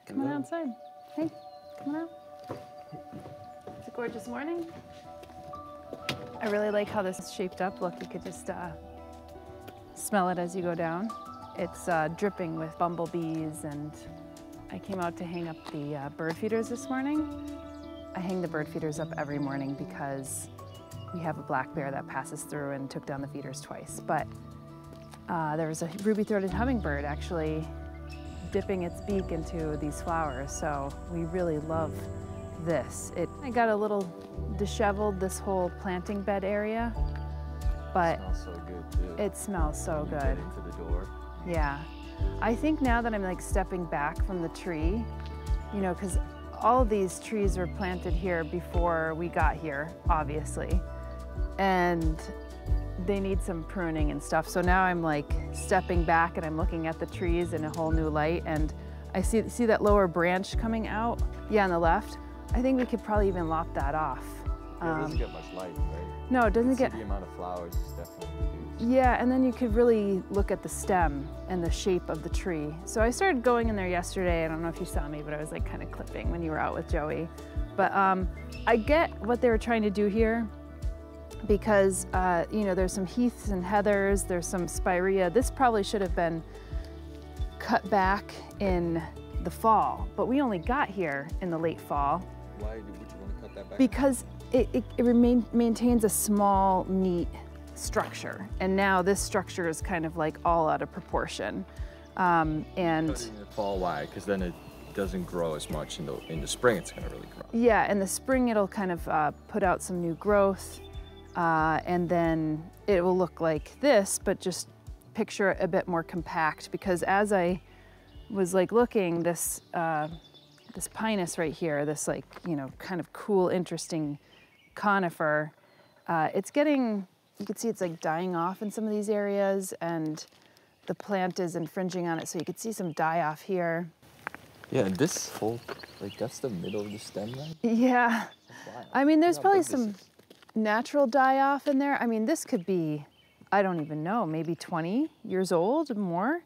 Come on outside. Hey, come on out. It's a gorgeous morning. I really like how this is shaped up. Look, you could just smell it as you go down. It's dripping with bumblebees, and I came out to hang up the bird feeders this morning. I hang the bird feeders up every morning because we have a black bear that passes through and took down the feeders twice. But there was a ruby-throated hummingbird actually dipping its beak into these flowers, so we really love this. I got a little disheveled, this whole planting bed area, but it smells so good too. It smells so good. Get into the door. Yeah. I think now that I'm like stepping back from the tree, you know, because all of these trees were planted here before we got here, obviously, and they need some pruning and stuff. So now I'm like stepping back and I'm looking at the trees in a whole new light, and I see that lower branch coming out, yeah, on the left. I think we could probably even lop that off. Yeah, it doesn't get much light, right? No, it doesn't get. The amount of flowers is definitely reduced. Yeah, and then you could really look at the stem and the shape of the tree. So I started going in there yesterday. I don't know if you saw me, but I was like kind of clipping when you were out with Joey. But I get what they were trying to do here, because you know, there's some heaths and heathers, there's some spirea. This probably should have been cut back in the fall, but we only got here in the late fall. Why would you want to cut that back? Because it maintains a small, neat structure, and now this structure is kind of like all out of proportion. And cut it in the fall, why? Because then it doesn't grow as much in the spring. It's going to really grow. Yeah, in the spring it'll kind of put out some new growth, and then it will look like this, but just picture it a bit more compact. Because as I was like looking, this Pinus right here, this like, you know, kind of cool, interesting conifer, it's getting, you can see it's like dying off in some of these areas, and the plant is infringing on it, so you could see some die off here. Yeah, and this whole, like, that's the middle of the stem, right? Yeah. I mean, there's probably some natural die off in there. I mean, this could be, I don't even know, maybe 20 years old, more.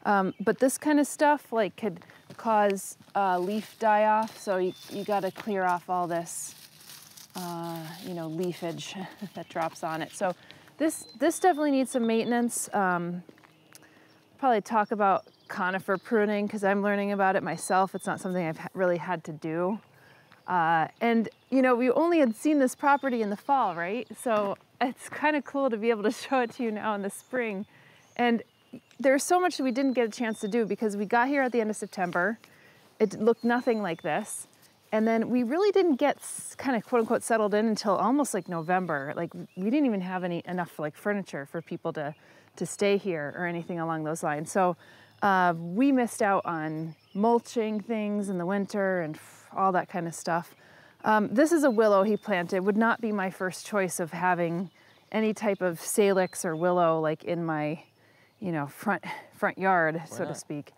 But this kind of stuff like could cause leaf die off, so you got to clear off all this, you know, leafage that drops on it. So this definitely needs some maintenance. Probably talk about conifer pruning, because I'm learning about it myself. It's not something I've really had to do. And you know, we only had seen this property in the fall, right? So it's kind of cool to be able to show it to you now in the spring. And there's so much that we didn't get a chance to do, because we got here at the end of September. It looked nothing like this. And then we really didn't get kind of quote unquote settled in until almost like November. Like we didn't even have enough like furniture for people to stay here or anything along those lines. So we missed out on mulching things in the winter and all that kind of stuff. This is a willow he planted. Would not be my first choice of having any type of salix or willow like in my, you know, front yard, so to speak.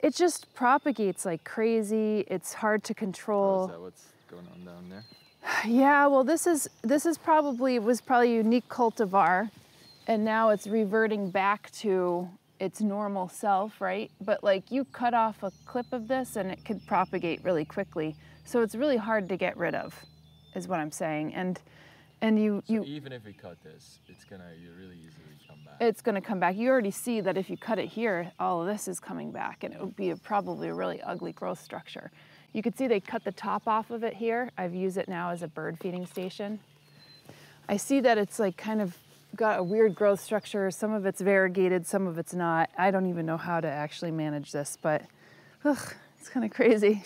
It just propagates like crazy. It's hard to control. Oh, is that what's going on down there? Yeah, well, this was probably a unique cultivar, and now it's reverting back to its normal self, right? But like you cut off a clip of this and it could propagate really quickly. So it's really hard to get rid of, is what I'm saying. And you even if we cut this, it's gonna really easily come back. It's gonna come back. You already see that if you cut it here, all of this is coming back, and it would be probably a really ugly growth structure. You can see they cut the top off of it here. I've used it now as a bird feeding station. I see that it's like kind of got a weird growth structure. Some of it's variegated, some of it's not. I don't even know how to actually manage this, but it's kind of crazy.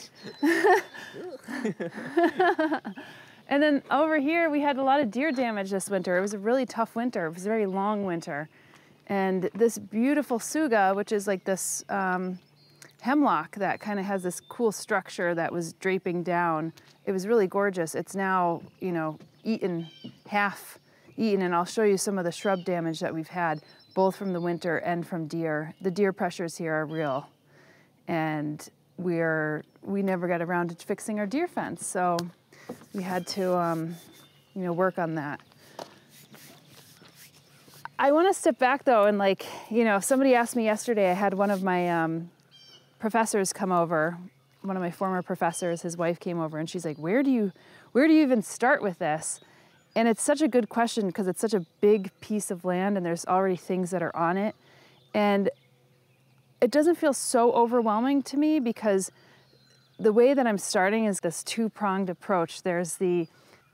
And then over here, we had a lot of deer damage this winter. It was a really tough winter. It was a very long winter. And this beautiful Tsuga, which is like this hemlock that kind of has this cool structure that was draping down. It was really gorgeous. It's now, you know, half eaten, and I'll show you some of the shrub damage that we've had, both from the winter and from deer. The deer pressures here are real. And we never got around to fixing our deer fence. So we had to, you know, work on that. I want to step back though, and like, you know, somebody asked me yesterday, I had one of my professors come over, one of my former professors, his wife came over and she's like, where do you even start with this? And it's such a good question because it's such a big piece of land and there's already things that are on it. And it doesn't feel so overwhelming to me because the way that I'm starting is this two-pronged approach. There's the,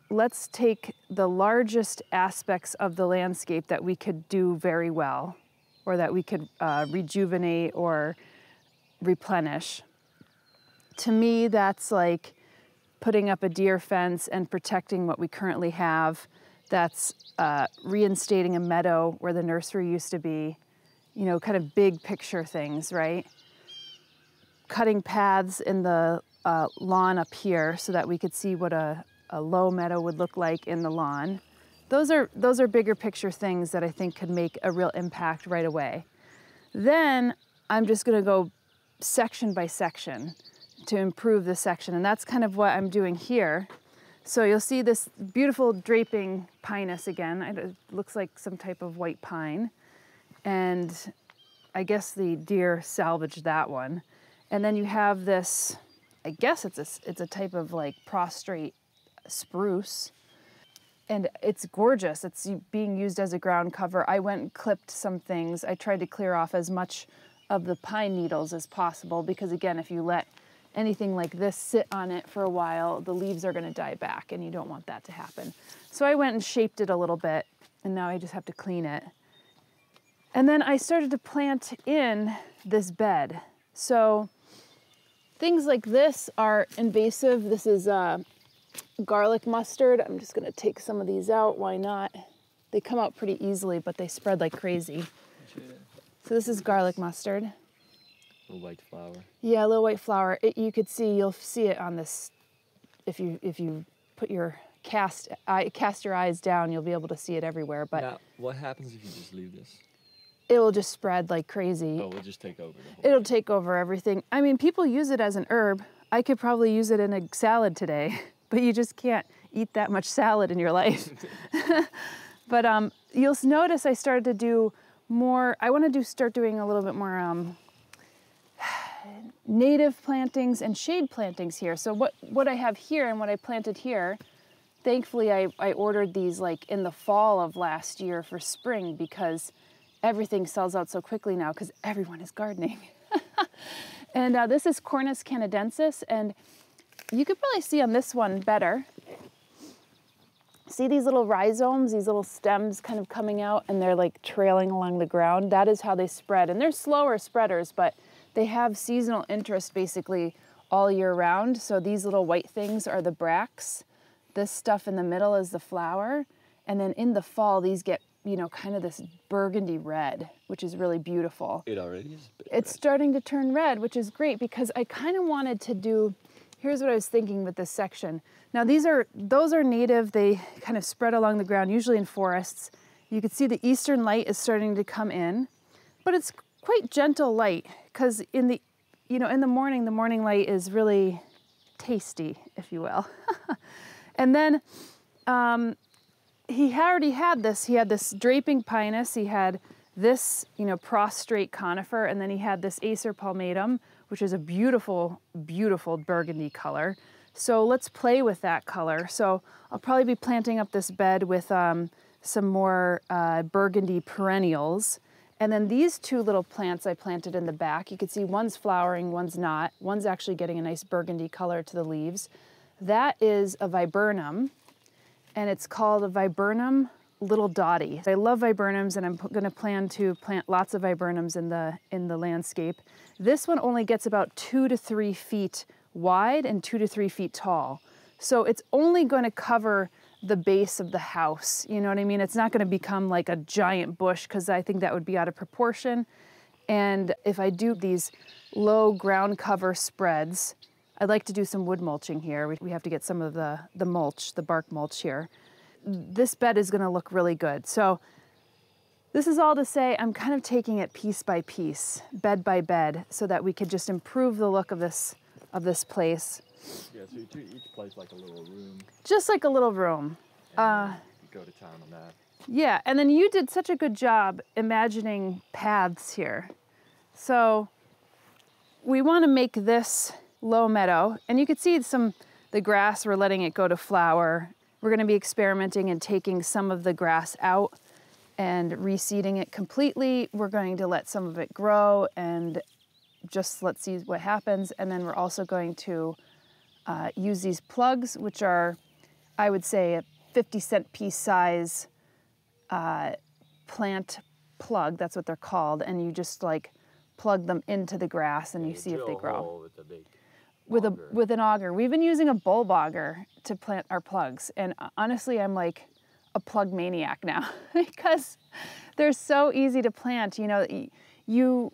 let's take the largest aspects of the landscape that we could do very well, or that we could rejuvenate or replenish. To me, that's like putting up a deer fence and protecting what we currently have. That's reinstating a meadow where the nursery used to be, you know, kind of big picture things, right? Cutting paths in the lawn up here so that we could see what a low meadow would look like in the lawn. Those are bigger picture things that I think could make a real impact right away. Then I'm just gonna go section by section to improve the section, and that's kind of what I'm doing here. So you'll see this beautiful draping Pinus again. It looks like some type of white pine. And I guess the deer salvaged that one. And then you have this, I guess it's a type of like prostrate spruce. And it's gorgeous. It's being used as a ground cover. I went and clipped some things. I tried to clear off as much of the pine needles as possible because again, if you let anything like this sit on it for a while, the leaves are gonna die back and you don't want that to happen. So I went and shaped it a little bit and now I just have to clean it. And then I started to plant in this bed. So things like this are invasive. This is garlic mustard. I'm just gonna take some of these out, why not? They come out pretty easily, but they spread like crazy. So this is garlic mustard. Little white flower. Yeah, a little white flower. You'll see it on this, if you put your cast your eyes down, you'll be able to see it everywhere. But now, what happens if you just leave this? It will just spread like crazy. Oh, it'll just take over the whole It'll thing. take over everything. I mean, people use it as an herb. I could probably use it in a salad today, but you just can't eat that much salad in your life. But you'll notice I started to do more, I want to start doing a little bit more native plantings and shade plantings here. So what I have here and what I planted here, thankfully I ordered these like in the fall of last year for spring because everything sells out so quickly now because everyone is gardening. And this is Cornus canadensis, and you could probably see on this one better. See these little rhizomes, these little stems kind of coming out and they're like trailing along the ground? That is how they spread. And they're slower spreaders, but they have seasonal interest basically all year round. So these little white things are the bracts. This stuff in the middle is the flower. And then in the fall, these get, you know, kind of this burgundy red, which is really beautiful. It already is. It's starting to turn red, which is great because I kind of wanted to do, here's what I was thinking with this section. Now those are native, they kind of spread along the ground, usually in forests. You can see the eastern light is starting to come in, but it's quite gentle light because in the morning light is really tasty, if you will. And then he already had this. He had this draping Pinus. He had this, you know, prostrate conifer, and then he had this Acer palmatum, which is a beautiful, beautiful burgundy color. So let's play with that color. So I'll probably be planting up this bed with some more burgundy perennials. And then these two little plants I planted in the back, you can see one's flowering, one's not. One's actually getting a nice burgundy color to the leaves. That is a viburnum, and it's called a viburnum little dotty. I love viburnums, and I'm gonna plan to plant lots of viburnums in the landscape. This one only gets about 2 to 3 feet wide and 2 to 3 feet tall. So it's only going to cover the base of the house. You know what I mean? It's not going to become like a giant bush because I think that would be out of proportion. And if I do these low ground cover spreads, I'd like to do some wood mulching here. We have to get some of the mulch, the bark mulch here. This bed is going to look really good. So this is all to say I'm kind of taking it piece by piece, bed by bed, so that we could just improve the look of this place. Yeah, so you treat each place like a little room. Just like a little room. You go to town on that. Yeah, and then you did such a good job imagining paths here. So we want to make this low meadow. And you could see the grass, we're letting it go to flower. We're gonna be experimenting and taking some of the grass out and reseeding it completely. We're going to let some of it grow and just let's see what happens. And then we're also going to use these plugs, which are, I would say, a 50-cent piece size plant plug. That's what they're called. And you just like plug them into the grass and you see if they grow. With an auger. We've been using a bulb auger to plant our plugs. And honestly, I'm like a plug maniac now because they're so easy to plant. You know, you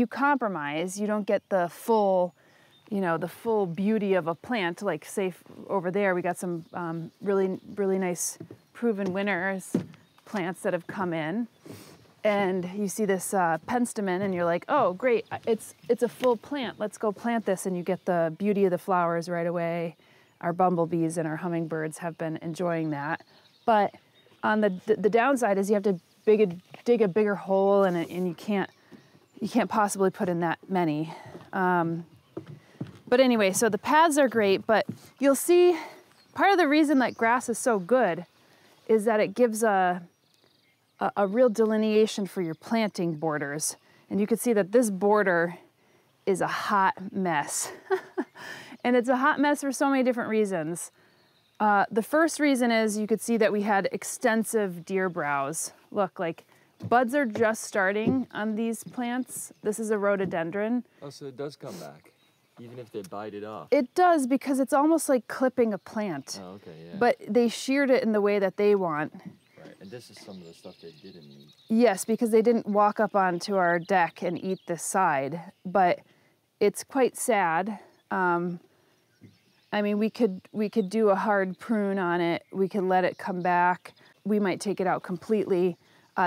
compromise. You don't get the full, you know, the full beauty of a plant. Like say over there, we got some really nice proven winners plants that have come in. And you see this penstemon and you're like, oh, great, it's a full plant. Let's go plant this. And you get the beauty of the flowers right away. Our bumblebees and our hummingbirds have been enjoying that. But on the downside is you have to dig a bigger hole and you can't possibly put in that many. But anyway, so the paths are great, but you'll see part of the reason that grass is so good is that it gives a real delineation for your planting borders. And you can see that this border is a hot mess. And it's a hot mess for so many different reasons. The first reason is you could see that we had extensive deer browse. Look, like buds are just starting on these plants. This is a rhododendron. Oh, so it does come back, even if they bite it off? It does, because it's almost like clipping a plant. Oh, okay, yeah. But they sheared it in the way that they want. Right, and this is some of the stuff they didn't eat. Yes, because they didn't walk up onto our deck and eat this side. But it's quite sad. I mean, we could do a hard prune on it. We could let it come back. We might take it out completely.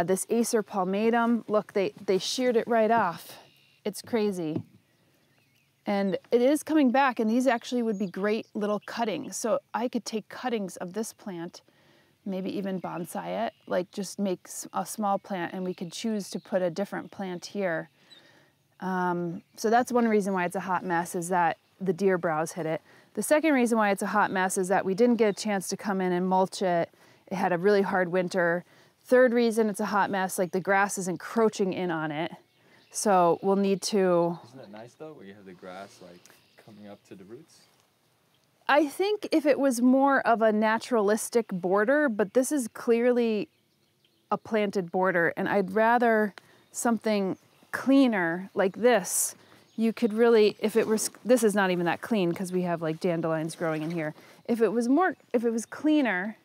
This Acer palmatum, look, they sheared it right off. It's crazy. And it is coming back, and these actually would be great little cuttings. So I could take cuttings of this plant, maybe even bonsai it, like just make a small plant, and we could choose to put a different plant here. So that's one reason why it's a hot mess, is that the deer browse hit it. The second reason why it's a hot mess is that we didn't get a chance to come in and mulch it. It had a really hard winter. Third reason it's a hot mess, like the grass is encroaching in on it. So we'll need to... Isn't that nice though, where you have the grass like coming up to the roots? I think if it was more of a naturalistic border, but this is clearly a planted border, and I'd rather something cleaner like this. You could really, if it was, this is not even that clean because we have like dandelions growing in here. If it was cleaner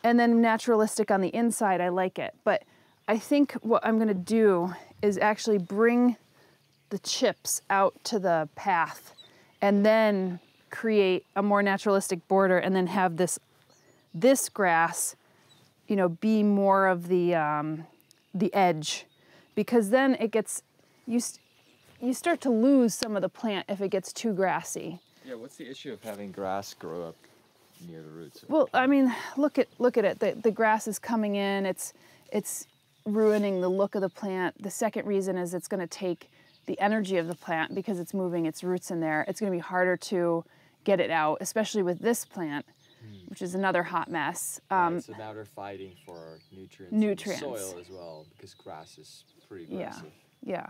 and then naturalistic on the inside, I like it. But I think what I'm gonna do is actually bring the chips out to the path and then create a more naturalistic border and then have this grass, you know, be more of the edge, because then it gets, you start to lose some of the plant if it gets too grassy. Yeah, what's the issue of having grass grow up near the roots? Well, I mean, look at it. The grass is coming in. It's ruining the look of the plant. The second reason is it's going to take the energy of the plant because it's moving its roots in there. It's going to be harder to get it out, especially with this plant, which is another hot mess. Right, so now they're fighting for nutrients in the soil as well, because grass is pretty aggressive. Yeah.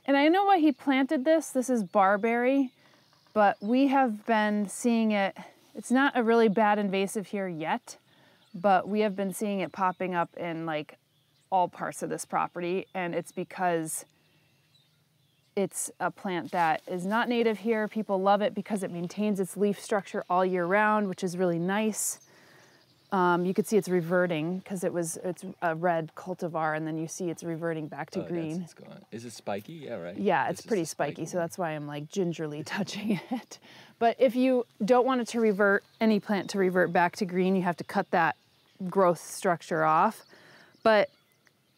And I know why he planted this. This is Barberry, but we have been seeing it. It's not a really bad invasive here yet, but we have been seeing it popping up in like all parts of this property, and it's because it's a plant that is not native here. People love it because it maintains its leaf structure all year round, which is really nice. You could see it's reverting because it's a red cultivar, and then you see it's reverting back to green. It's gone. Is it spiky? Yeah, right. Yeah, it's pretty spiky, so that's why I'm like gingerly touching it. But if you don't want it to revert, any plant to revert back to green, you have to cut that growth structure off. But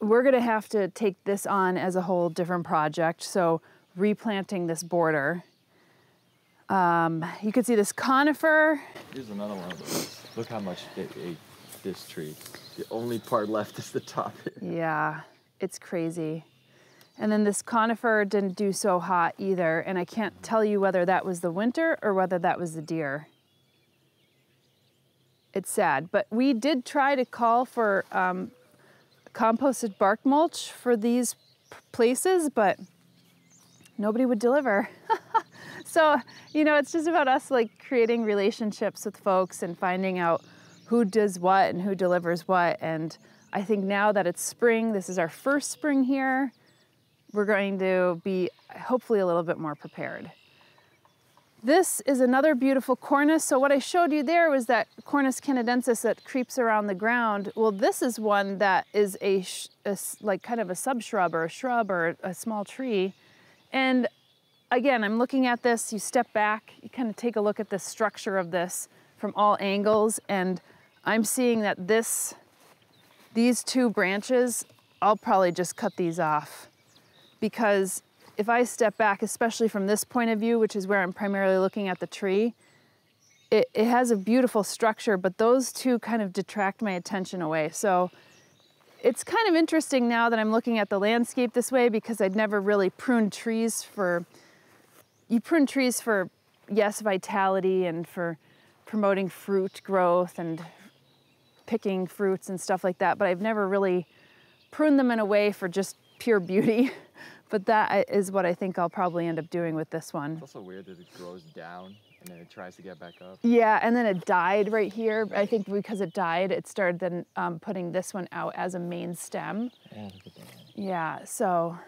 we're gonna have to take this on as a whole different project. So replanting this border. You can see this conifer. Here's another one of those. Look how much it ate this tree. The only part left is the top. Yeah, it's crazy. And then this conifer didn't do so hot either, and I can't tell you whether that was the winter or whether that was the deer. It's sad, but we did try to call for composted bark mulch for these places, but nobody would deliver. So, you know, it's just about us like creating relationships with folks and finding out who does what and who delivers what. And I think now that it's spring, this is our first spring here, we're going to be hopefully a little bit more prepared. This is another beautiful Cornus. So what I showed you there was that Cornus canadensis that creeps around the ground. Well, this is one that is like kind of a subshrub or a shrub or a small tree. And again, I'm looking at this, you step back, you kind of take a look at the structure of this from all angles, and I'm seeing that these two branches, I'll probably just cut these off, because if I step back, especially from this point of view, which is where I'm primarily looking at the tree, it has a beautiful structure, but those two kind of detract my attention away. So it's kind of interesting now that I'm looking at the landscape this way, because I'd never really pruned trees for, you prune trees for, yes, vitality and for promoting fruit growth and picking fruits and stuff like that, but I've never really pruned them in a way for just pure beauty. But that is what I think I'll probably end up doing with this one. It's also weird that it grows down and then it tries to get back up. Yeah, and then it died right here. Right. I think because it died, it started then putting this one out as a main stem. Yeah, look at that. Yeah, so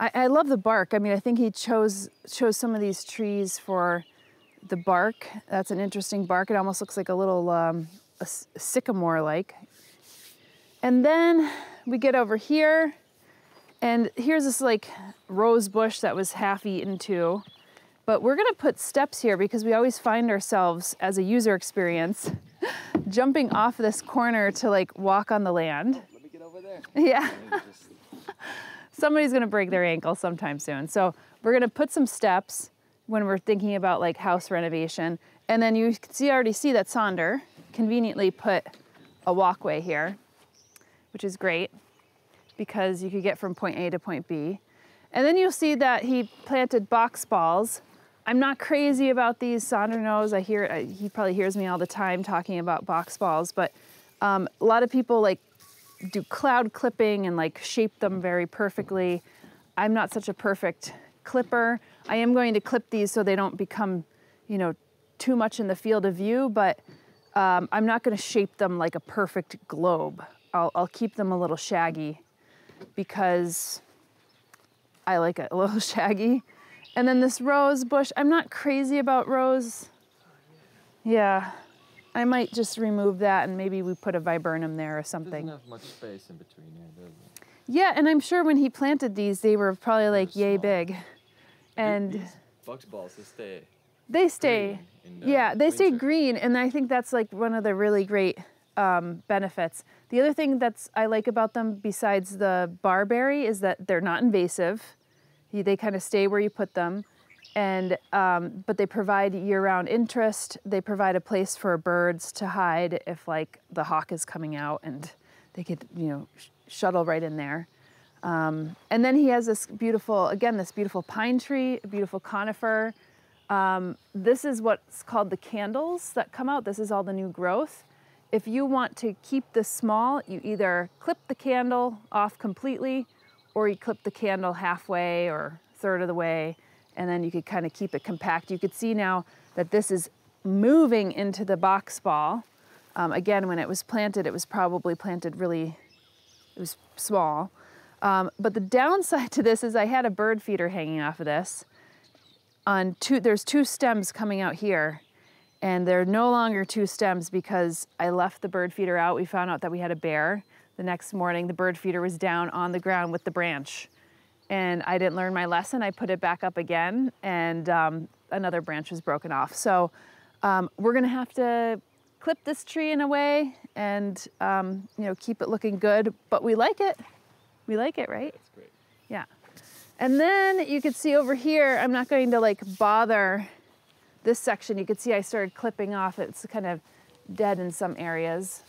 I love the bark. I mean, I think he chose some of these trees for the bark. That's an interesting bark. It almost looks like a little a sycamore-like. And then we get over here, and here's this like rose bush that was half eaten too. But we're gonna put steps here because we always find ourselves as a user experience jumping off this corner to like walk on the land. Let me get over there. Yeah. Somebody's gonna break their ankle sometime soon. So we're gonna put some steps when we're thinking about like house renovation. And then you can already see that Sonder conveniently put a walkway here, which is great because you could get from point A to point B. And then you'll see that he planted box balls. I'm not crazy about these. Sonder knows, he probably hears me all the time talking about box balls, but a lot of people like do cloud clipping and like shape them very perfectly. I'm not such a perfect clipper. I am going to clip these so they don't become, you know, too much in the field of view, but I'm not gonna shape them like a perfect globe. I'll keep them a little shaggy because I like it a little shaggy. And then this rose bush, I'm not crazy about rose. Yeah, I might just remove that and maybe we put a viburnum there or something. Doesn't have much space in between here, does it? Yeah, and I'm sure when he planted these, they were probably like yay big. And these box balls, they stay, yeah, they stay green, and I think that's like one of the really great benefits. The other thing I like about them besides the barberry is that they're not invasive. They kind of stay where you put them, and but they provide year-round interest. They provide a place for birds to hide if like the hawk is coming out, and they could, you know, shuttle right in there. And then he has this beautiful, again, this beautiful pine tree, a beautiful conifer. This is what's called the candles that come out. This is all the new growth. If you want to keep this small, you either clip the candle off completely or you clip the candle halfway or a third of the way, and then you could kind of keep it compact. You could see now that this is moving into the box ball. Again, when it was planted, it was probably planted really, it was small. But the downside to this is I had a bird feeder hanging off of this. There's two stems coming out here, and they're no longer two stems because I left the bird feeder out. We found out that we had a bear. The next morning, the bird feeder was down on the ground with the branch. And I didn't learn my lesson. I put it back up again, and another branch was broken off. So we're gonna have to clip this tree in a way and you know, keep it looking good, but we like it. We like it, right? That's great. Yeah. And then you can see over here, I'm not going to like bother this section. You can see I started clipping off. It's kind of dead in some areas.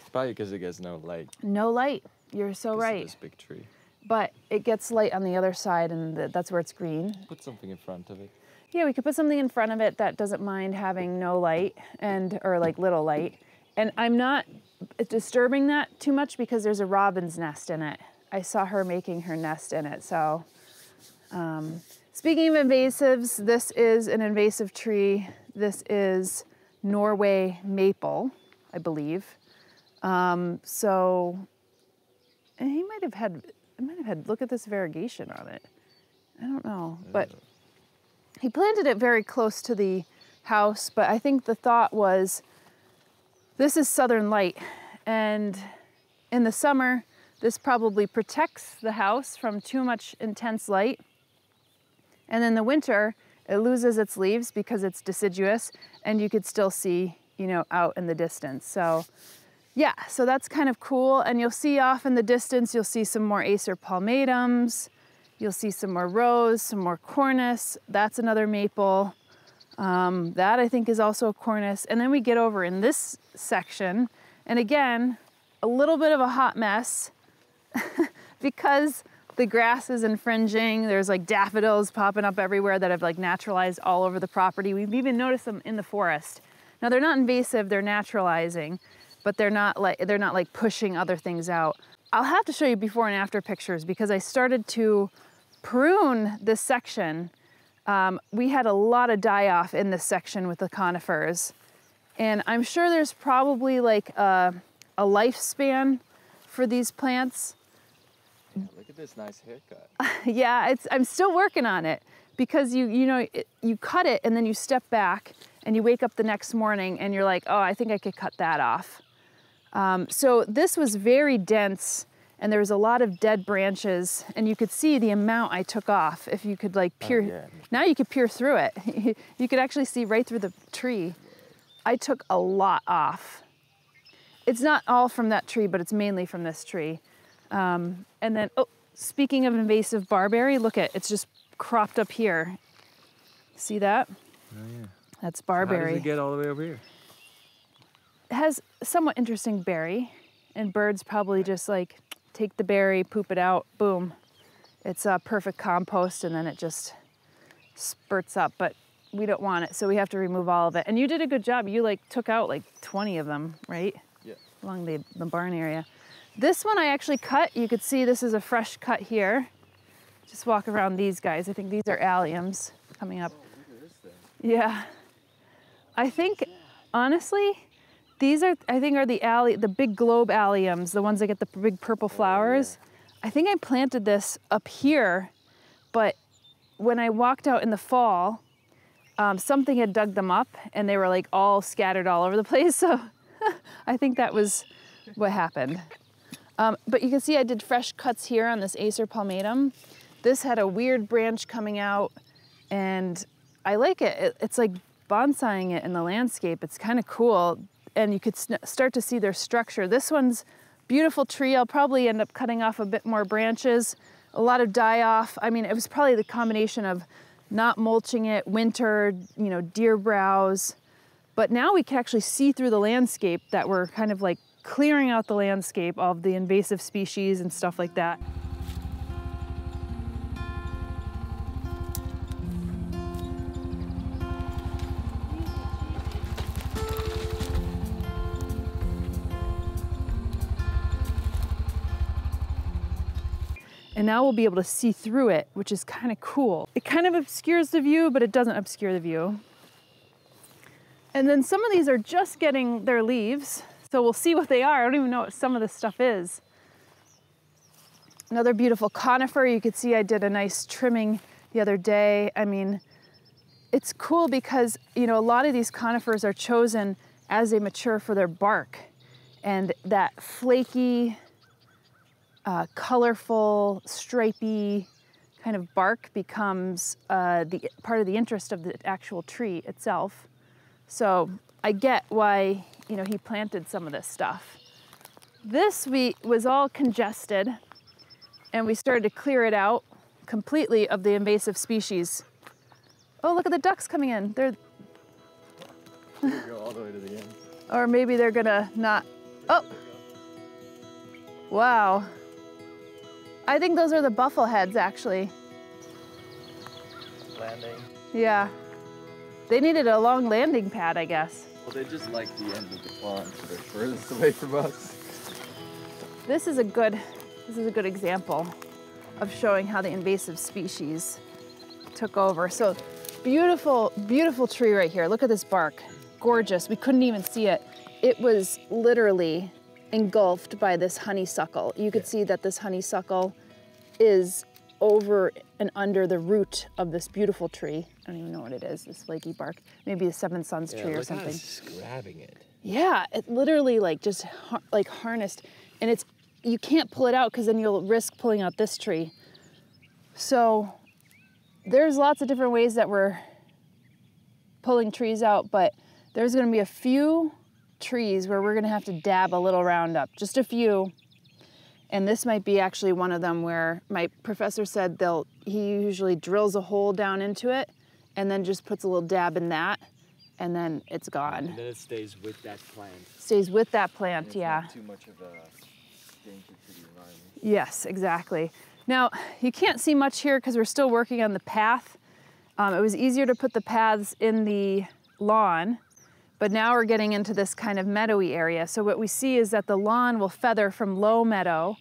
It's probably because it gets no light. No light. You're so right. This big tree. but it gets light on the other side, and that's where it's green. Put something in front of it. Yeah, we could put something in front of it that doesn't mind having no light or like little light. And I'm not disturbing that too much because there's a robin's nest in it. I saw her making her nest in it. So speaking of invasives, this is an invasive tree. This is Norway Maple, I believe. So, and he might have had, look at this variegation on it. I don't know, but he planted it very close to the house, but I think the thought was, this is southern light, and in the summer, this probably protects the house from too much intense light. And in the winter, it loses its leaves because it's deciduous, and you could still see, you know, out in the distance. So yeah, so that's kind of cool. And you'll see off in the distance, you'll see some more Acer palmatums. You'll see some more Rose, some more Cornus. That's another maple. That I think is also a Cornus. And then we get over in this section, and again, a little bit of a hot mess because the grass is infringing. There's like daffodils popping up everywhere that have like naturalized all over the property. We've even noticed them in the forest. Now they're not invasive, they're naturalizing, but they're not like pushing other things out. I'll have to show you before and after pictures because I started to prune this section. We had a lot of die-off in this section with the conifers. And I'm sure there's probably like a lifespan for these plants. Yeah, look at this nice haircut. Yeah, I'm still working on it because you cut it and then you step back and you wake up the next morning and you're like, oh, I think I could cut that off. So this was very dense and there was a lot of dead branches and you could see the amount I took off. If you could like peer, yeah. Now you could peer through it. You could actually see right through the tree. I took a lot off. It's not all from that tree, but it's mainly from this tree. And then, oh, speaking of invasive barberry, look at, it's just cropped up here. See that? Oh yeah. That's barberry. How does it get all the way over here? It has a somewhat interesting berry, and birds probably just like take the berry, poop it out, boom. It's a perfect compost, and then it just spurts up, but we don't want it, so we have to remove all of it. And you did a good job. You like took out like 20 of them, right? Yeah. Along the barn area. This one I actually cut. You could see this is a fresh cut here. Just walk around these guys. I think these are alliums coming up. Oh, look at this thing. Yeah. I think, honestly, these are, I think, are the big globe alliums, the ones that get the big purple flowers. Yeah. I think I planted this up here, but when I walked out in the fall, something had dug them up and they were like all scattered all over the place. So I think that was what happened. But you can see I did fresh cuts here on this Acer palmatum. This had a weird branch coming out and I like it. It's like bonsaiing it in the landscape. It's kind of cool. And you could start to see their structure. This one's beautiful tree. I'll probably end up cutting off a bit more branches, a lot of die-off. I mean, it was probably the combination of not mulching it, winter, you know, deer browse. But now we can actually see through the landscape that we're kind of like clearing out the landscape of the invasive species and stuff like that. And now we'll be able to see through it, which is kind of cool. It kind of obscures the view, but it doesn't obscure the view. And then some of these are just getting their leaves. So we'll see what they are. I don't even know what some of this stuff is. Another beautiful conifer. You could see I did a nice trimming the other day. I mean, it's cool because, you know, a lot of these conifers are chosen as they mature for their bark. And that flaky, colorful, stripy kind of bark becomes the part of the interest of the actual tree itself. So I get why, you know, he planted some of this stuff. This was all congested and we started to clear it out completely of the invasive species. Oh, look at the ducks coming in. They're go all the way to the end. Or maybe they're gonna not. Oh, wow. I think those are the buffleheads, actually. Landing. Yeah. They needed a long landing pad, I guess. Well, they just like the end of the pond, so they're furthest away from us. This is a good example of showing how the invasive species took over. So beautiful, beautiful tree right here. Look at this bark. Gorgeous. We couldn't even see it. It was literally engulfed by this honeysuckle. You could see that this honeysuckle is over and under the root of this beautiful tree. I don't even know what it is, this flaky bark. Maybe a Seven Sons tree or something. It's grabbing it. Yeah, it literally like just like harnessed, and it's, you can't pull it out because then you'll risk pulling out this tree. So there's lots of different ways that we're pulling trees out, but there's gonna be a few trees where we're gonna have to dab a little Roundup, just a few. And this might be actually one of them where my professor said he usually drills a hole down into it and then just puts a little dab in that, and then it's gone. And then it stays with that plant. Stays with that plant, it's yeah. Not too much of a danger to the environment. Yes, exactly. Now, you can't see much here because we're still working on the path. It was easier to put the paths in the lawn, but now we're getting into this kind of meadowy area. So what we see is that the lawn will feather from low meadow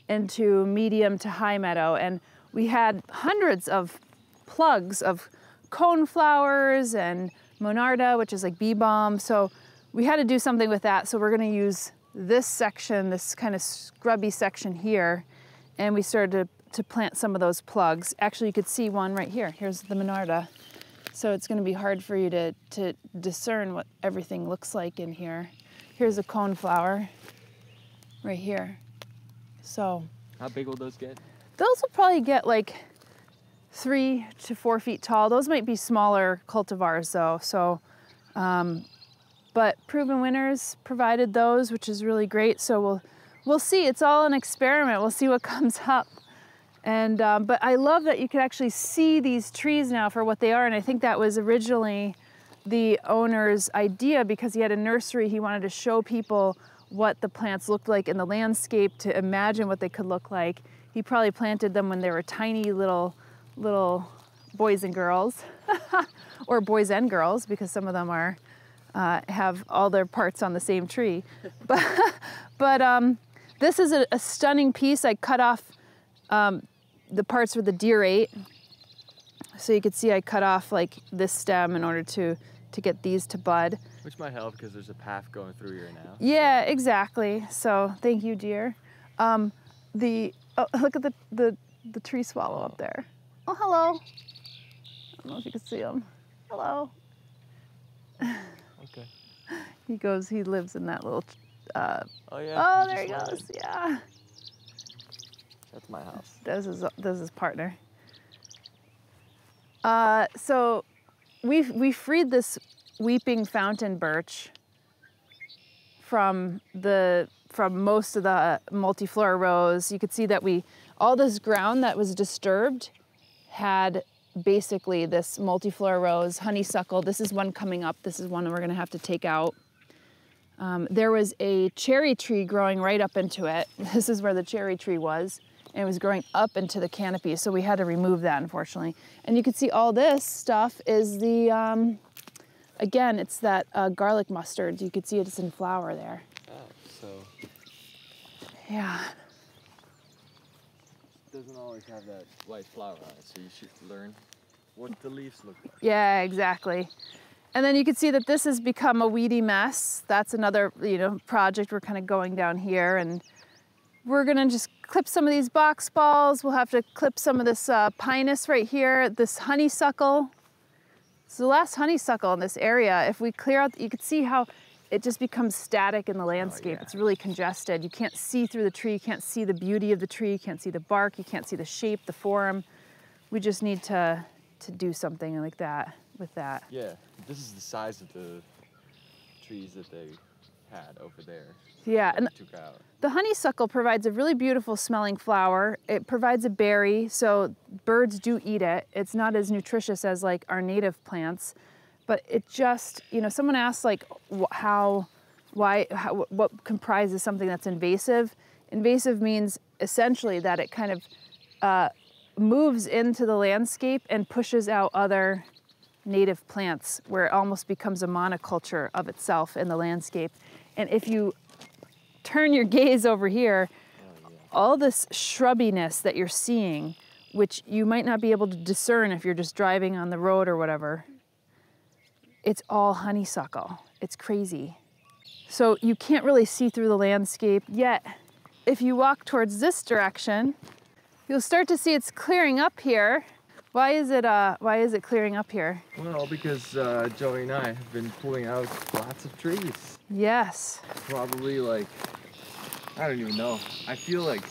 into medium to high meadow. And we had hundreds of plugs of coneflowers and monarda, which is like bee balm. So we had to do something with that. So we're gonna use this section, this kind of scrubby section here. And we started to plant some of those plugs. Actually, you could see one right here. Here's the monarda. So it's gonna be hard for you to discern what everything looks like in here. Here's a coneflower right here. So. How big will those get? Those will probably get like 3 to 4 feet tall. Those might be smaller cultivars though. So, but Proven Winners provided those, which is really great. So we'll see, it's all an experiment. We'll see what comes up. And, but I love that you can actually see these trees now for what they are. And I think that was originally the owner's idea because he had a nursery. He wanted to show people what the plants looked like in the landscape, to imagine what they could look like. He probably planted them when they were tiny little boys and girls, or boys and girls, because some of them are, have all their parts on the same tree. But this is a stunning piece. I cut off the parts where the deer ate. So you could see I cut off like this stem in order to get these to bud. Which might help because there's a path going through here now. Yeah, exactly. So thank you, deer. Oh, look at the tree swallow up there. Oh, hello. I don't know if you can see him. Hello. Okay. He lives in that little, oh yeah. Oh, there he goes, yeah. That's my house. That's his partner. So we freed this weeping fountain birch from most of the multiflora rows. You could see that all this ground that was disturbed had basically this multiflora rose, honeysuckle. This is one coming up. This is one we're gonna have to take out. There was a cherry tree growing right up into it. This is where the cherry tree was. And it was growing up into the canopy, so we had to remove that, unfortunately. And you can see all this stuff is the, again, it's that garlic mustard. You can see it's in flower there. Oh, so. Yeah. It doesn't always have that white flower on it, so you should learn what the leaves look like. Yeah, exactly. And then you can see that this has become a weedy mess. That's another, project. We're kind of going down here, and we're gonna just clip some of these box balls. We'll have to clip some of this Pinus right here, this honeysuckle. It's the last honeysuckle in this area. If we clear out, you can see how it just becomes static in the landscape. Oh, yeah. It's really congested. You can't see through the tree. You can't see the beauty of the tree. You can't see the bark. You can't see the shape, the form. We just need to do something like that with that. Yeah, this is the size of the trees that they had over there. Yeah, and took out. The honeysuckle provides a really beautiful smelling flower. It provides a berry, so birds do eat it. It's not as nutritious as like our native plants, but it just, someone asked like what comprises something that's invasive. Invasive means essentially that it kind of moves into the landscape and pushes out other native plants, where it almost becomes a monoculture of itself in the landscape. And if you turn your gaze over here, all this shrubbiness that you're seeing, which you might not be able to discern if you're just driving on the road or whatever, it's all honeysuckle. It's crazy. So you can't really see through the landscape yet. If you walk towards this direction, you'll start to see it's clearing up here. Why is it clearing up here? Well, because Joey and I have been pulling out lots of trees. Yes. Probably like, I don't even know. I feel like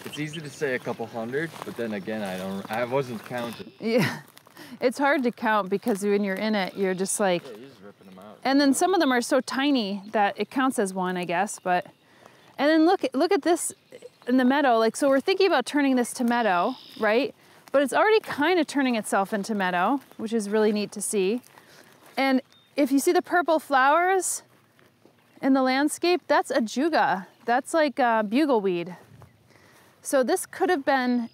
it's easy to say a couple hundred, but then again, I wasn't counting. Yeah, it's hard to count because when you're in it, you're just like, yeah, you're just ripping them out. And then some of them are so tiny that it counts as one, I guess. But, and then look at this in the meadow. Like, so we're thinking about turning this to meadow, right? But it's already kind of turning itself into meadow, which is really neat to see. And if you see the purple flowers in the landscape, that's a Tsuga. That's like bugleweed. So this could have been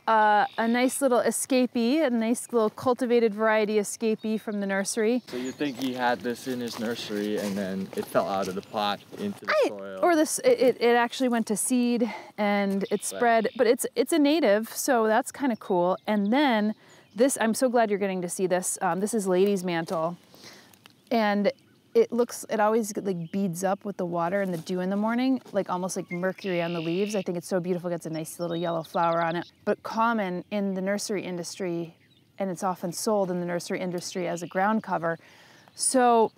a nice little escapee, a nice little cultivated variety escapee from the nursery. So you think he had this in his nursery and then it fell out of the pot into the soil? Or it actually went to seed and it spread, but it's a native, so that's kind of cool. And then this, I'm so glad you're getting to see this. This is lady's mantle. And it always like beads up with the water and the dew in the morning, like almost like mercury on the leaves. I think it's so beautiful. It gets a nice little yellow flower on it. But common in the nursery industry, and it's often sold in the nursery industry as a ground cover. So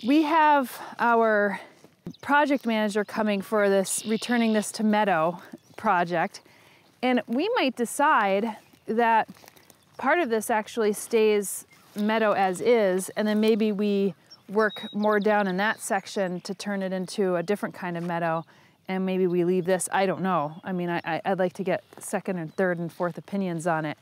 we have our project manager coming for this, returning this to meadow project. And we might decide that part of this actually stays meadow as is, and then maybe we work more down in that section to turn it into a different kind of meadow, and maybe we leave this. I don't know. I mean, I'd like to get second and third and fourth opinions on it.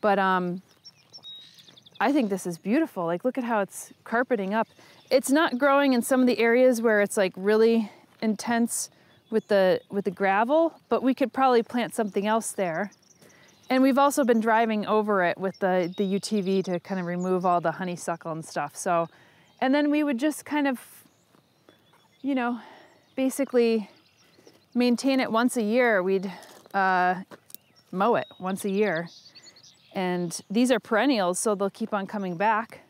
But I think this is beautiful. Like, look at how it's carpeting up. It's not growing in some of the areas where it's like really intense with the gravel, but we could probably plant something else there. And we've also been driving over it with the UTV to kind of remove all the honeysuckle and stuff. So, and then we would just kind of, you know, basically maintain it once a year. We'd mow it once a year. And these are perennials, so they'll keep on coming back,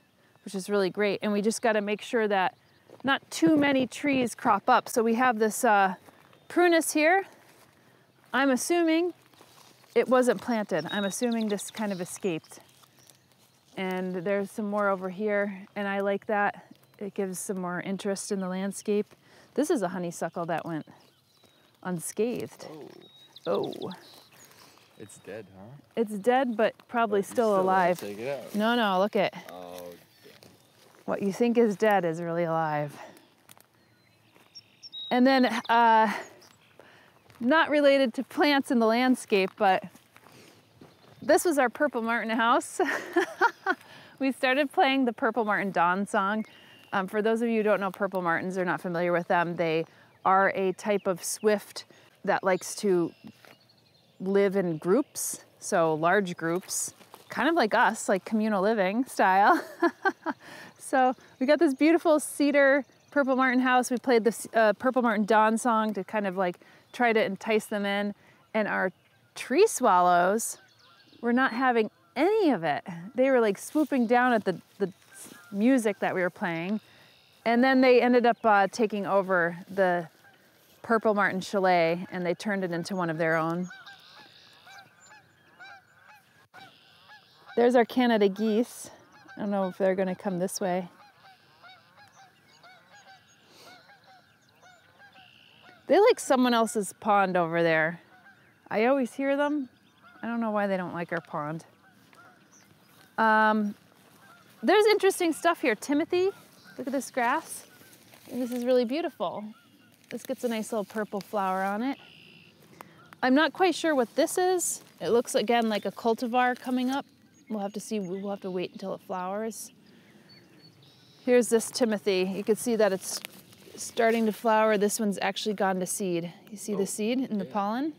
which is really great. And we just got to make sure that not too many trees crop up. So we have this prunus here. I'm assuming it wasn't planted. I'm assuming this kind of escaped. And there's some more over here, and I like that. It gives some more interest in the landscape. This is a honeysuckle that went unscathed. Oh. It's dead, huh? It's dead, but probably still alive. Take it out. No, look it. Oh, damn. What you think is dead is really alive. And then, not related to plants in the landscape, but this was our Purple Martin house. We started playing the Purple Martin Dawn song. For those of you who don't know Purple Martins or not familiar with them, they are a type of swift that likes to live in groups, so large groups, kind of like us, like communal living style. So we got this beautiful cedar Purple Martin house. We played the Purple Martin Dawn song to kind of like try to entice them in, and our tree swallows were not having any of it. They were like swooping down at the music that we were playing, and then they ended up taking over the Purple Martin chalet, and they turned it into one of their own. There's our Canada geese. I don't know if they're gonna come this way. They like someone else's pond over there. I always hear them. I don't know why they don't like our pond. There's interesting stuff here. Timothy, look at this grass. And this is really beautiful. This gets a nice little purple flower on it. I'm not quite sure what this is. It looks, again, like a cultivar coming up. We'll have to see, we'll have to wait until it flowers. Here's this Timothy. You can see that it's starting to flower. This one's actually gone to seed. You see the seed in the pollen?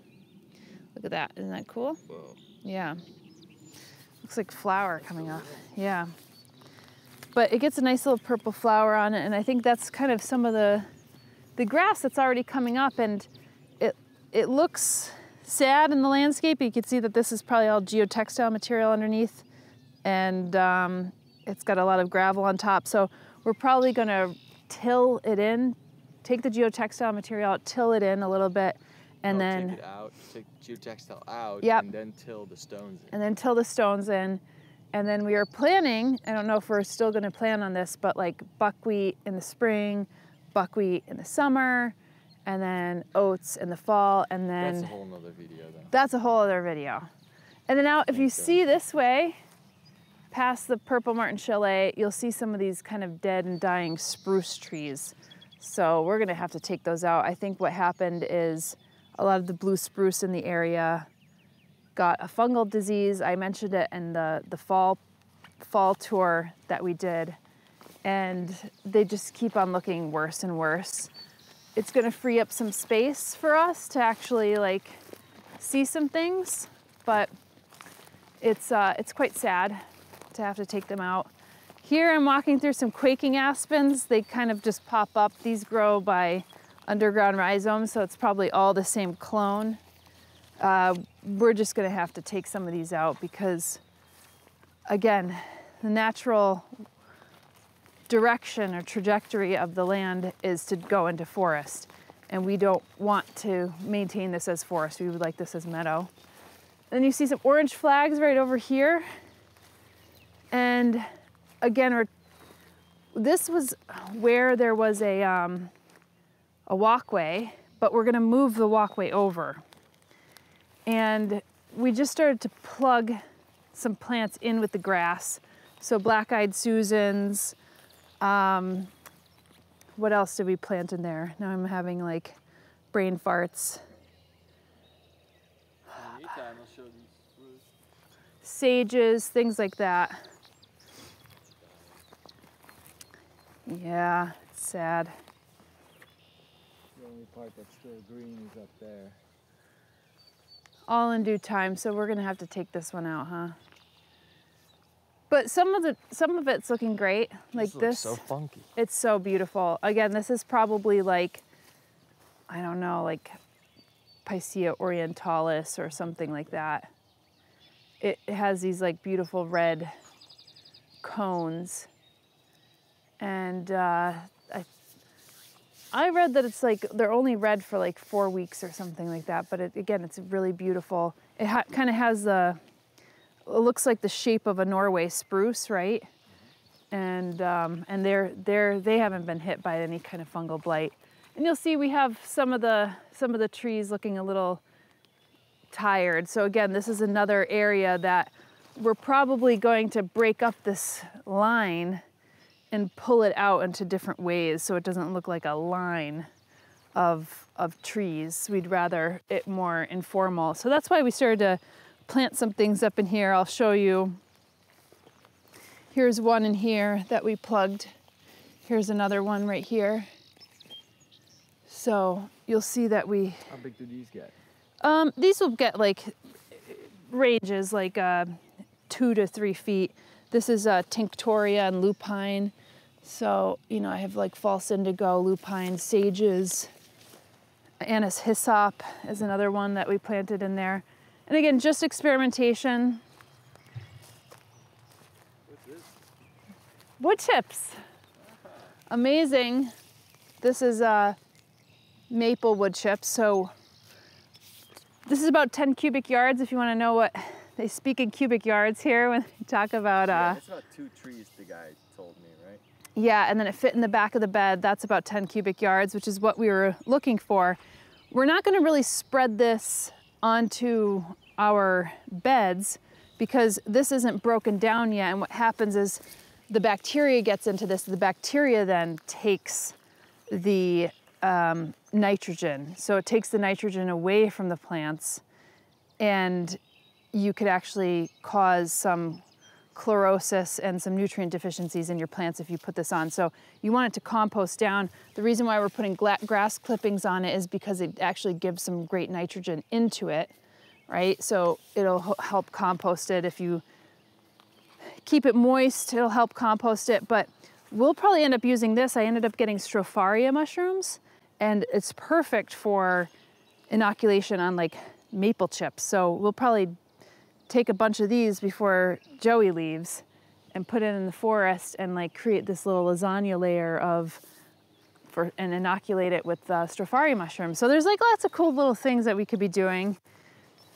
Look at that. Isn't that cool? Whoa. Yeah. Looks like flower coming off. Yeah. But it gets a nice little purple flower on it, and I think that's kind of some of the grass that's already coming up, and it looks sad in the landscape. You can see that this is probably all geotextile material underneath, and it's got a lot of gravel on top. So we're probably gonna till it in, take the geotextile material out, till it in a little bit, and then take it out, take geotextile out, yep, and then till the stones in. And then till the stones in. And then we are planning, I don't know if we're still gonna plan on this, but like buckwheat in the spring, buckwheat in the summer, and then oats in the fall, and then... That's a whole nother video though. That's a whole other video. And then now if you see this way, past the purple martin chalet, you'll see some of these kind of dead and dying spruce trees. So we're gonna have to take those out. I think what happened is a lot of the blue spruce in the area got a fungal disease. I mentioned it in the fall tour that we did, and they just keep on looking worse and worse. It's gonna free up some space for us to actually like see some things, but it's quite sad to have to take them out. Here I'm walking through some quaking aspens. They kind of just pop up. These grow by underground rhizomes, so it's probably all the same clone. We're just gonna have to take some of these out because, again, the natural direction or trajectory of the land is to go into forest, and we don't want to maintain this as forest. We would like this as meadow. Then you see some orange flags right over here. And again, this was where there was a walkway, but we're gonna move the walkway over. And we just started to plug some plants in with the grass. So black-eyed Susans. What else did we plant in there? Now I'm having like brain farts. In the meantime, I'll show these spruce. Sages, things like that. Yeah, it's sad. The only part that's still green is up there. All in due time, so we're gonna have to take this one out, huh? But some of it's looking great. Like this. So funky. It's so beautiful. Again, this is probably like, I don't know, like Picea orientalis or something like that. It has these like beautiful red cones. And I read that it's like, they're only red for like 4 weeks or something like that. But again, it's really beautiful. It kind of has it looks like the shape of a Norway spruce, right? And they haven't been hit by any kind of fungal blight. And you'll see we have some of the trees looking a little tired. So again, this is another area that we're probably going to break up this line and pull it out into different ways so it doesn't look like a line of trees. We'd rather it more informal. So that's why we started to plant some things up in here. I'll show you. Here's one in here that we plugged. Here's another one right here. So you'll see that we... How big do these get? These will get like ranges like 2 to 3 feet. This is Tinctoria and lupine. So, you know, I have like false indigo, lupine, sages. Anise hyssop is another one that we planted in there. And again, just experimentation. What's this? Wood chips. Amazing. This is maple wood chips. So this is about 10 cubic yards if you want to know what they speak in cubic yards here when they talk about... Yeah, it's about 2 trees, the guy told me, right? Yeah, and then it fit in the back of the bed. That's about 10 cubic yards, which is what we were looking for. We're not going to really spread this onto our beds because this isn't broken down yet. And what happens is the bacteria gets into this. The bacteria then takes the nitrogen. So it takes the nitrogen away from the plants, and you could actually cause some chlorosis and some nutrient deficiencies in your plants if you put this on. So you want it to compost down. The reason why we're putting grass clippings on it is because it actually gives some great nitrogen into it, right? So it'll help compost it. If you keep it moist, it'll help compost it. But we'll probably end up using this. I ended up getting Stropharia mushrooms, and it's perfect for inoculation on like maple chips. So we'll probably take a bunch of these before Joey leaves and put it in the forest and like create this little lasagna layer and inoculate it with Stropharia mushrooms. So there's like lots of cool little things that we could be doing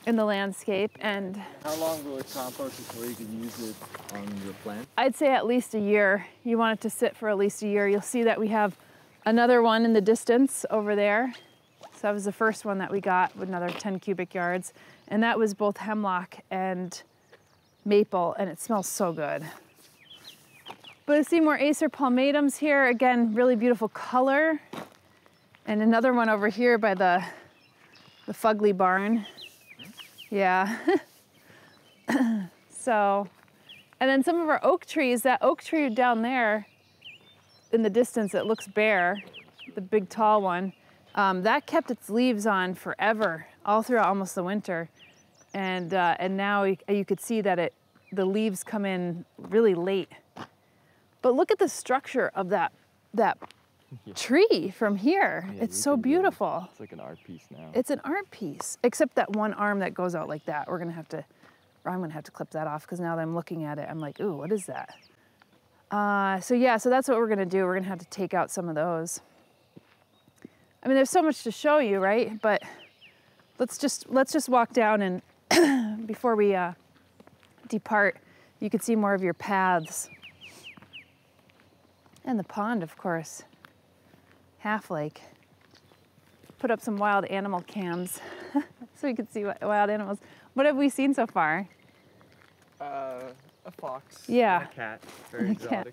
in the landscape. And how long will it compost before you can use it on your plant? I'd say at least a year. You want it to sit for at least a year. You'll see that we have another one in the distance over there. So that was the first one that we got with another 10 cubic yards. And that was both hemlock and maple, and it smells so good. But I see more Acer palmatums here. Again, really beautiful color. And another one over here by the fugly barn. Yeah. So, and then some of our oak trees, that oak tree down there in the distance, it looks bare, the big tall one, that kept its leaves on forever, all throughout almost the winter. And now you could see that the leaves come in really late. But look at the structure of that tree from here. Yeah, it's so beautiful. It's like an art piece now. It's an art piece, except that one arm that goes out like that. I'm gonna have to clip that off because now that I'm looking at it, I'm like, ooh, what is that? So that's what we're gonna do. We're gonna have to take out some of those. I mean, there's so much to show you, right? But let's just walk down, and before we depart, you can see more of your paths. And the pond, of course. Half lake. Put up some wild animal cams so we can see wild animals. What have we seen so far? A fox. Yeah. And a cat. Very exotic.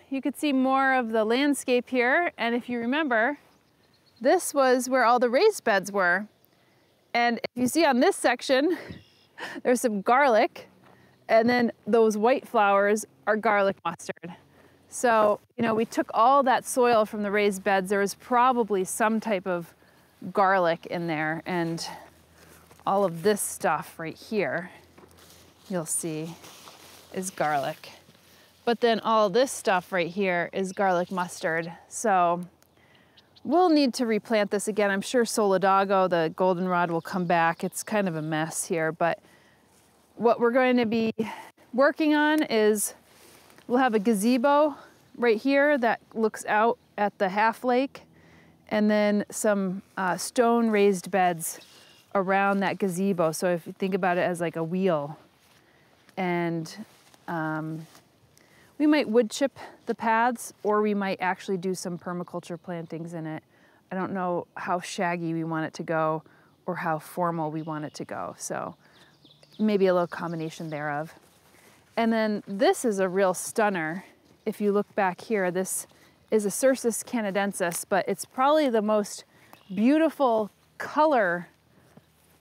You could see more of the landscape here. And if you remember, this was where all the raised beds were. And if you see on this section, there's some garlic, and then those white flowers are garlic mustard. So, we took all that soil from the raised beds. There was probably some type of garlic in there, and all of this stuff right here, you'll see, is garlic. But then all this stuff right here is garlic mustard. So we'll need to replant this again. I'm sure Solidago, the goldenrod, will come back. It's kind of a mess here, but what we're going to be working on is we'll have a gazebo right here that looks out at the half lake, and then some stone raised beds around that gazebo. So if you think about it as like a wheel, and we might wood chip the paths, or we might actually do some permaculture plantings in it. I don't know how shaggy we want it to go or how formal we want it to go. So maybe a little combination thereof. And then this is a real stunner. If you look back here, this is a Cercis canadensis, but it's probably the most beautiful color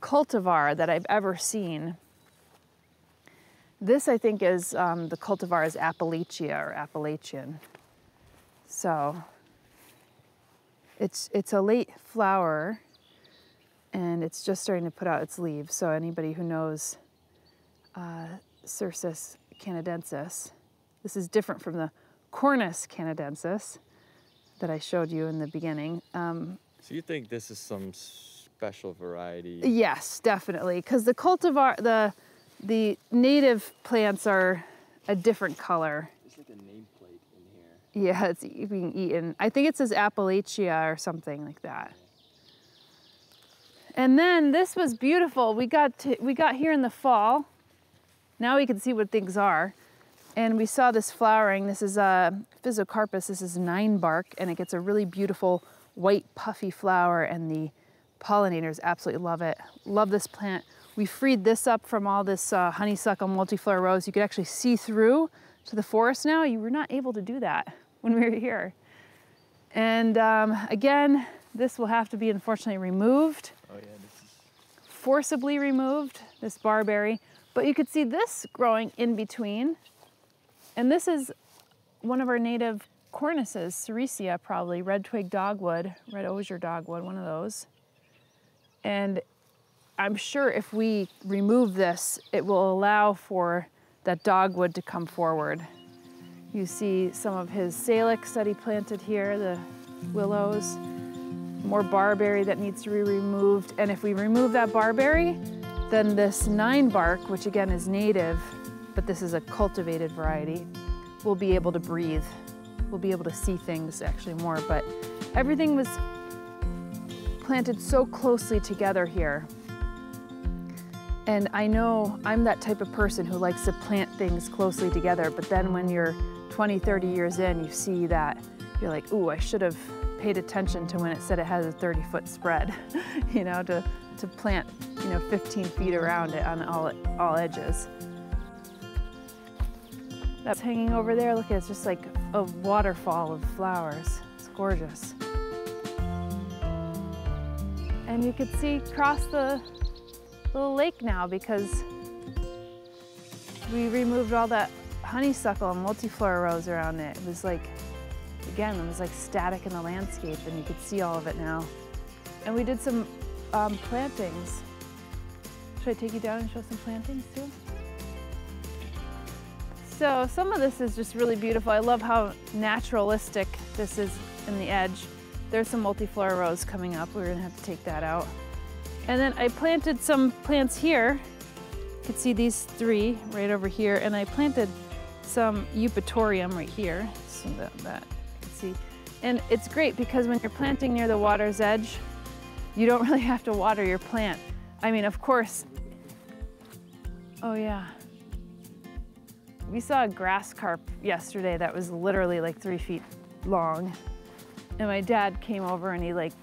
cultivar that I've ever seen. This, I think, is the cultivar is Appalachia or Appalachian. So it's a late flower, and it's just starting to put out its leaves. So anybody who knows Cercis canadensis, this is different from the Cornus canadensis that I showed you in the beginning. So you think this is some special variety? Yes, definitely, because the cultivar, the native plants are a different color. There's like a nameplate in here. Yeah, it's being eaten. I think it says Appalachia or something like that. And then this was beautiful. We got here in the fall. Now we can see what things are. And we saw this flowering. This is Physocarpus. This is 9 bark, and it gets a really beautiful white puffy flower, and the pollinators absolutely love it. Love this plant. We freed this up from all this honeysuckle multiflora rose. You could actually see through to the forest now. You were not able to do that when we were here. And again, this will have to be unfortunately removed. Oh yeah, this is... Forcibly removed, this barberry. But you could see this growing in between. And this is one of our native Cornuses, Spirea probably, red twig dogwood, red osier dogwood, one of those. And I'm sure if we remove this, it will allow for that dogwood to come forward. You see some of his salix that he planted here, the willows, more barberry that needs to be removed. And if we remove that barberry, then this 9 bark, which again is native, but this is a cultivated variety, will be able to breathe. We'll be able to see things actually more, but everything was planted so closely together here. And I know I'm that type of person who likes to plant things closely together, but then when you're 20, 30 years in, you see that, you're like, ooh, I should have paid attention to when it said it has a 30-foot spread, you know, to plant, you know, 15 feet around it on all edges. That's hanging over there. Look, it's just like a waterfall of flowers. It's gorgeous. And you could see across the little lake now because we removed all that honeysuckle and multiflora rose around it. It was like, again, it was like static in the landscape and you could see all of it now. And we did some plantings. Should I take you down and show some plantings too? So some of this is just really beautiful. I love how naturalistic this is in the edge. There's some multiflora rose coming up. We're gonna have to take that out. And then I planted some plants here. You can see these 3 right over here. And I planted some eupatorium right here. So that you can see. And it's great because when you're planting near the water's edge, you don't really have to water your plant. I mean, of course, oh yeah. We saw a grass carp yesterday that was literally like 3 feet long. And my dad came over and he like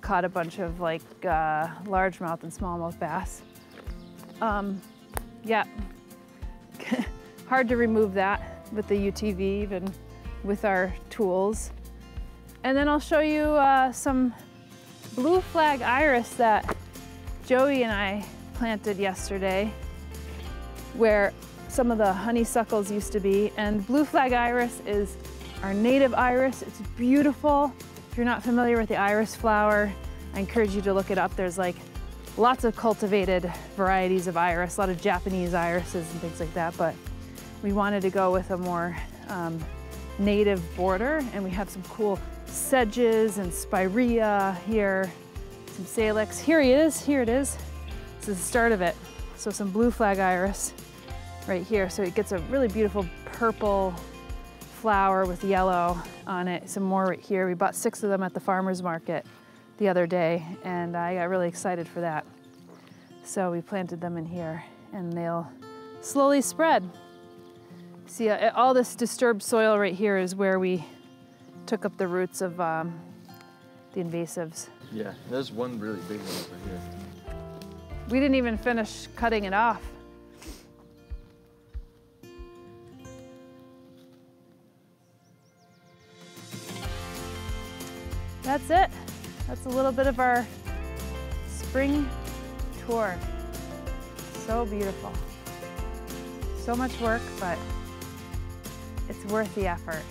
caught a bunch of like largemouth and smallmouth bass. Yeah, hard to remove that with the UTV, even with our tools. And then I'll show you some blue flag iris that Joey and I planted yesterday, where some of the honeysuckles used to be. And blue flag iris is our native iris. It's beautiful. If you're not familiar with the iris flower, I encourage you to look it up. There's like lots of cultivated varieties of iris, a lot of Japanese irises and things like that, but we wanted to go with a more native border, and we have some cool sedges and spirea here, some salix. Here it is. This is the start of it. So some blue flag iris right here. So it gets a really beautiful purple flower with yellow on it. Some more right here. We bought 6 of them at the farmer's market the other day, and I got really excited for that. So we planted them in here, and they'll slowly spread. See, all this disturbed soil right here is where we took up the roots of the invasives. Yeah, there's one really big one over here. We didn't even finish cutting it off. That's it. That's a little bit of our spring tour. So beautiful. So much work, but it's worth the effort.